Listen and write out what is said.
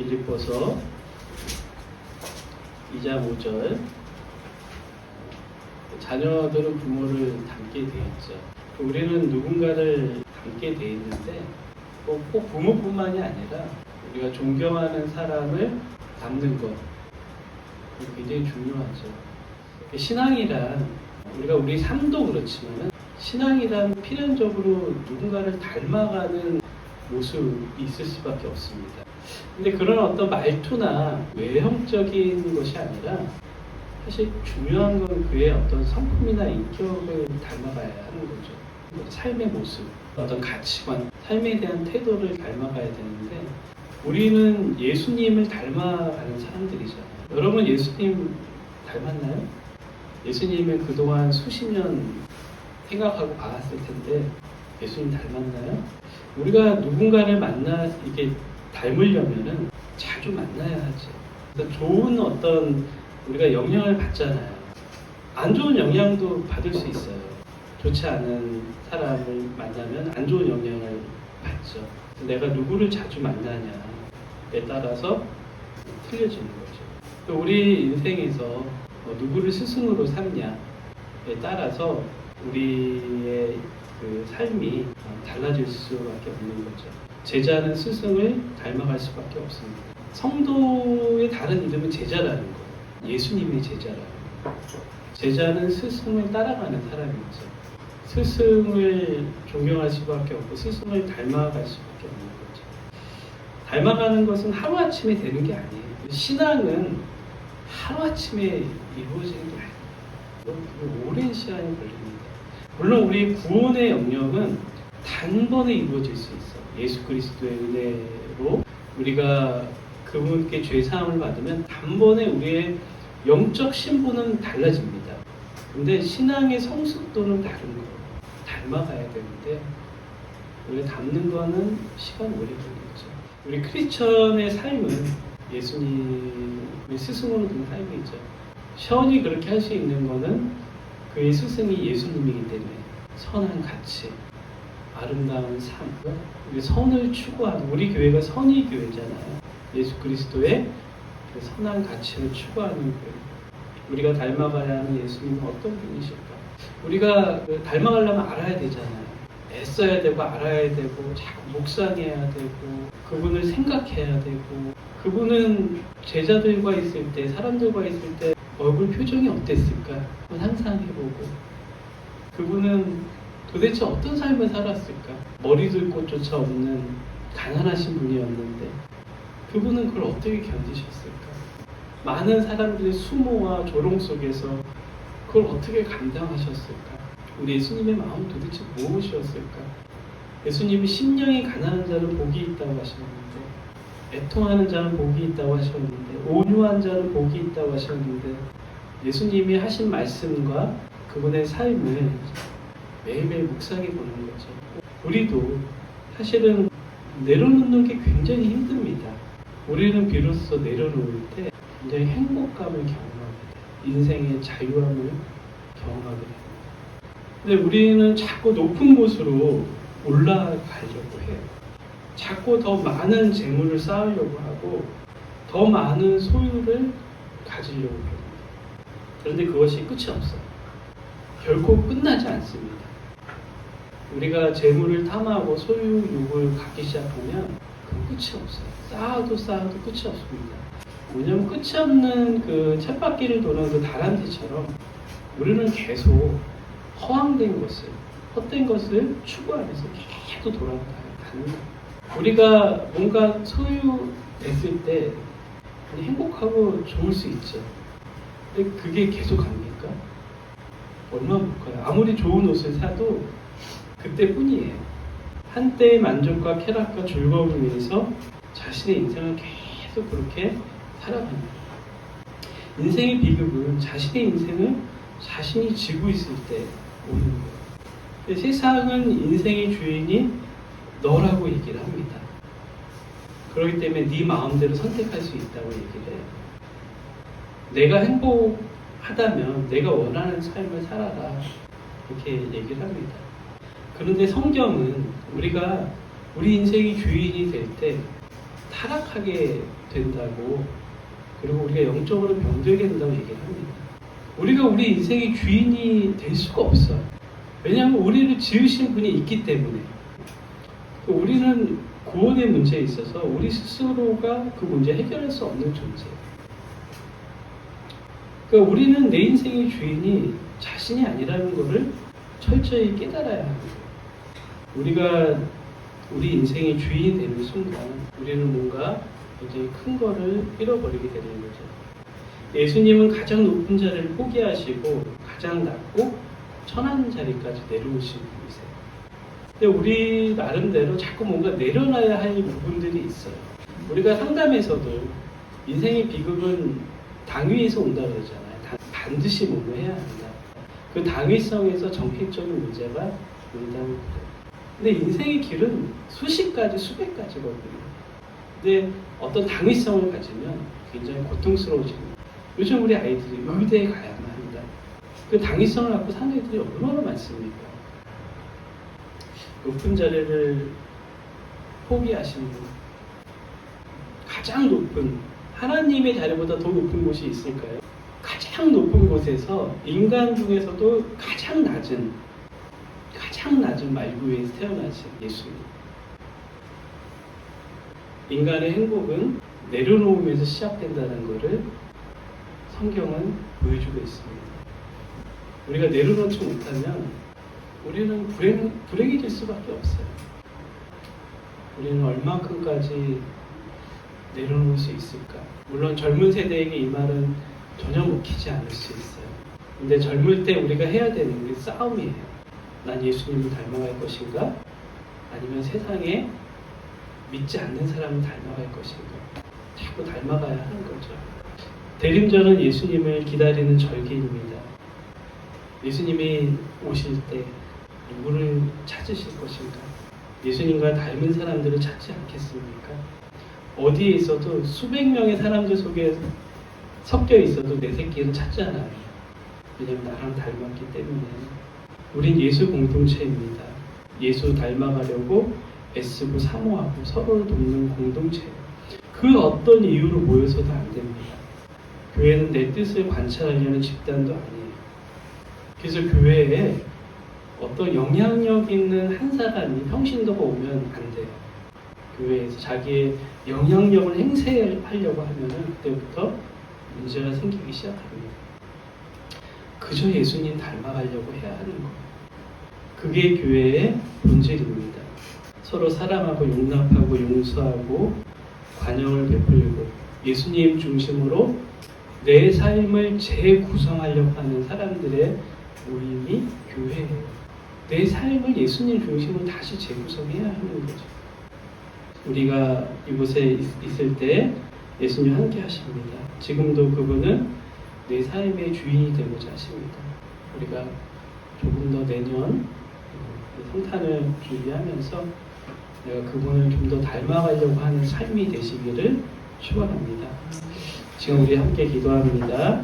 빌립보서 2장 5절. 자녀들은 부모를 닮게 돼 있죠. 우리는 누군가를 닮게 돼 있는데 꼭 부모뿐만이 아니라 우리가 존경하는 사람을 닮는 것 굉장히 중요하죠. 신앙이란 우리가 우리 삶도 그렇지만 신앙이란 필연적으로 누군가를 닮아가는 모습이 있을 수밖에 없습니다. 근데 그런 어떤 말투나 외형적인 것이 아니라 사실 중요한 건 그의 어떤 성품이나 인격을 닮아가야 하는 거죠. 삶의 모습, 어떤 가치관, 삶에 대한 태도를 닮아가야 되는데 우리는 예수님을 닮아가는 사람들이잖아요. 여러분 예수님 닮았나요? 예수님을 그동안 수십 년 생각하고 봐왔을 텐데 예수님 닮았나요? 우리가 누군가를 이게 닮으려면은 자주 만나야 하죠. 그래서 좋은 어떤 우리가 영향을 받잖아요. 안 좋은 영향도 받을 수 있어요. 좋지 않은 사람을 만나면 안 좋은 영향을 받죠. 내가 누구를 자주 만나냐에 따라서 틀려지는 거죠. 우리 인생에서 누구를 스승으로 삼냐에 따라서 우리의 그 삶이 달라질 수밖에 없는 거죠. 제자는 스승을 닮아갈 수밖에 없습니다. 성도의 다른 이름은 제자라는 거예요. 예수님의 제자라는 거예요. 제자는 스승을 따라가는 사람이죠. 스승을 존경할 수밖에 없고 스승을 닮아갈 수밖에 없는 거죠. 닮아가는 것은 하루아침에 되는 게 아니에요. 신앙은 하루아침에 이루어지는 게 아니에요. 오랜 시간이 걸립니다. 물론 우리 구원의 영역은 단번에 이루어질 수 있어요. 예수 그리스도의 은혜로 우리가 그분께 죄사함을 받으면 단번에 우리의 영적 신분은 달라집니다. 근데 신앙의 성숙도는 다른 거예요. 닮아가야 되는데 우리가 닮는 거는 시간 오래 걸리죠. 우리 크리스천의 삶은 예수님의 스승으로 둔 삶이죠. 션이 그렇게 할 수 있는 거는 그의 스승이 예수님이기 때문에 선한 가치, 아름다운 삶, 우리 선을 추구하는 우리 교회가 선의 교회잖아요. 예수 그리스도의 그 선한 가치를 추구하는 교회. 우리가 닮아가야 하는 예수님은 어떤 분이실까? 우리가 닮아가려면 알아야 되잖아요. 애써야 되고 알아야 되고 자꾸 묵상해야 되고 그분을 생각해야 되고 그분은 제자들과 있을 때 사람들과 있을 때 얼굴 표정이 어땠을까? 상상해보고 그분은 도대체 어떤 삶을 살았을까? 머리둘 곳조차 없는 가난하신 분이었는데 그분은 그걸 어떻게 견디셨을까? 많은 사람들의 수모와 조롱 속에서 그걸 어떻게 감당하셨을까? 우리 예수님의 마음 도대체 무엇이었을까? 예수님이 심령이 가난한 자는 복이 있다고 하셨는데 애통하는 자는 복이 있다고 하셨는데 온유한 자는 복이 있다고 하셨는데 예수님이 하신 말씀과 그분의 삶을 매일매일 묵상해 보는 거죠. 우리도 사실은 내려놓는 게 굉장히 힘듭니다. 우리는 비로소 내려놓을 때 굉장히 행복감을 경험합니다. 인생의 자유함을 경험하게 됩니다. 근데 우리는 자꾸 높은 곳으로 올라가려고 해요. 자꾸 더 많은 재물을 쌓으려고 하고 더 많은 소유를 가지려고 합니다. 그런데 그것이 끝이 없어요. 결코 끝나지 않습니다. 우리가 재물을 탐하고 소유욕을 갖기 시작하면 그건 끝이 없어요. 쌓아도 끝이 없습니다. 왜냐하면 끝이 없는 그 쳇바퀴를 도는 그 다람쥐처럼 우리는 계속 허황된 것을, 헛된 것을 추구하면서 계속 돌아가는 거예요. 우리가 뭔가 소유됐을 때 행복하고 좋을 수 있죠. 근데 그게 계속 갑니까? 얼마나 볼까요? 아무리 좋은 옷을 사도 그때뿐이에요. 한때의 만족과 쾌락과 즐거움을 위해서 자신의 인생을 계속 그렇게 살아갑니다. 인생의 비극은 자신의 인생을 자신이 지고 있을 때 오는 거예요. 세상은 인생의 주인이 너라고 얘기를 합니다. 그렇기 때문에 네 마음대로 선택할 수 있다고 얘기를 해요. 내가 행복하다면 내가 원하는 삶을 살아라 이렇게 얘기를 합니다. 그런데 성경은 우리가 우리 인생이 주인이 될 때 타락하게 된다고, 그리고 우리가 영적으로 병들게 된다고 얘기를 합니다. 우리가 우리 인생의 주인이 될 수가 없어요. 왜냐하면 우리를 지으신 분이 있기 때문에. 우리는 구원의 문제에 있어서 우리 스스로가 그 문제 해결할 수 없는 존재예요. 그러니까 우리는 내 인생의 주인이 자신이 아니라는 것을 철저히 깨달아야 합니다. 우리가 우리 인생의 주인이 되는 순간 우리는 뭔가 굉장히 큰 거를 잃어버리게 되는 거죠. 예수님은 가장 높은 자리를 포기하시고 가장 낮고 천한 자리까지 내려오신 분이세요. 근데 우리 나름대로 자꾸 뭔가 내려놔야 할 부분들이 있어요. 우리가 상담에서도 인생의 비극은 당위에서 온다 그러잖아요. 반드시 뭔가 해야 한다. 그 당위성에서 정책적인 문제가 온다고 그래요. 근데 인생의 길은 수십 가지, 수백 가지거든요. 근데 어떤 당위성을 가지면 굉장히 고통스러워집니다. 요즘 우리 아이들이 의대에 가야만 한다. 그 당위성을 갖고 사는 애들이 얼마나 많습니까? 높은 자리를 포기하신 분, 가장 높은, 하나님의 자리보다 더 높은 곳이 있을까요? 가장 높은 곳에서 인간 중에서도 가장 낮은 말구에서 태어나신 예수님. 인간의 행복은 내려놓으면서 시작된다는 것을 성경은 보여주고 있습니다. 우리가 내려놓지 못하면 우리는 불행해질 수밖에 없어요. 우리는 얼마큼까지 내려놓을 수 있을까? 물론 젊은 세대에게 이 말은 전혀 먹히지 않을 수 있어요. 근데 젊을 때 우리가 해야 되는 게 싸움이에요. 난 예수님을 닮아갈 것인가? 아니면 세상에 믿지 않는 사람을 닮아갈 것인가? 자꾸 닮아가야 하는 거죠. 대림절은 예수님을 기다리는 절기입니다. 예수님이 오실 때 누구를 찾으실 것인가? 예수님과 닮은 사람들을 찾지 않겠습니까? 어디에 있어도 수백 명의 사람들 속에 섞여 있어도 내 새끼는 찾지 않아요. 왜냐하면 나랑 닮았기 때문에. 우린 예수 공동체입니다. 예수 닮아가려고 애쓰고 사모하고 서로를 돕는 공동체예요. 그 어떤 이유로 모여서도 안 됩니다. 교회는 내 뜻을 관찰하려는 집단도 아니에요. 그래서 교회에 어떤 영향력 있는 한 사람이 평신도가 오면 안 돼요. 교회에서 자기의 영향력을 행사하려고 하면 그때부터 문제가 생기기 시작합니다. 그저 예수님 닮아가려고 해야 하는 거예요. 그게 교회의 본질입니다. 서로 사랑하고 용납하고 용서하고 관용을 베풀고 예수님 중심으로 내 삶을 재구성하려고 하는 사람들의 모임이 교회예요. 내 삶을 예수님 중심으로 다시 재구성해야 하는 거죠. 우리가 이곳에 있을 때 예수님 함께 하십니다. 지금도 그분은 내 삶의 주인이 되고자 하십니다. 우리가 조금 더 내년 성탄을 준비하면서 내가 그분을 좀 더 닮아가려고 하는 삶이 되시기를 축원합니다. 지금 우리 함께 기도합니다.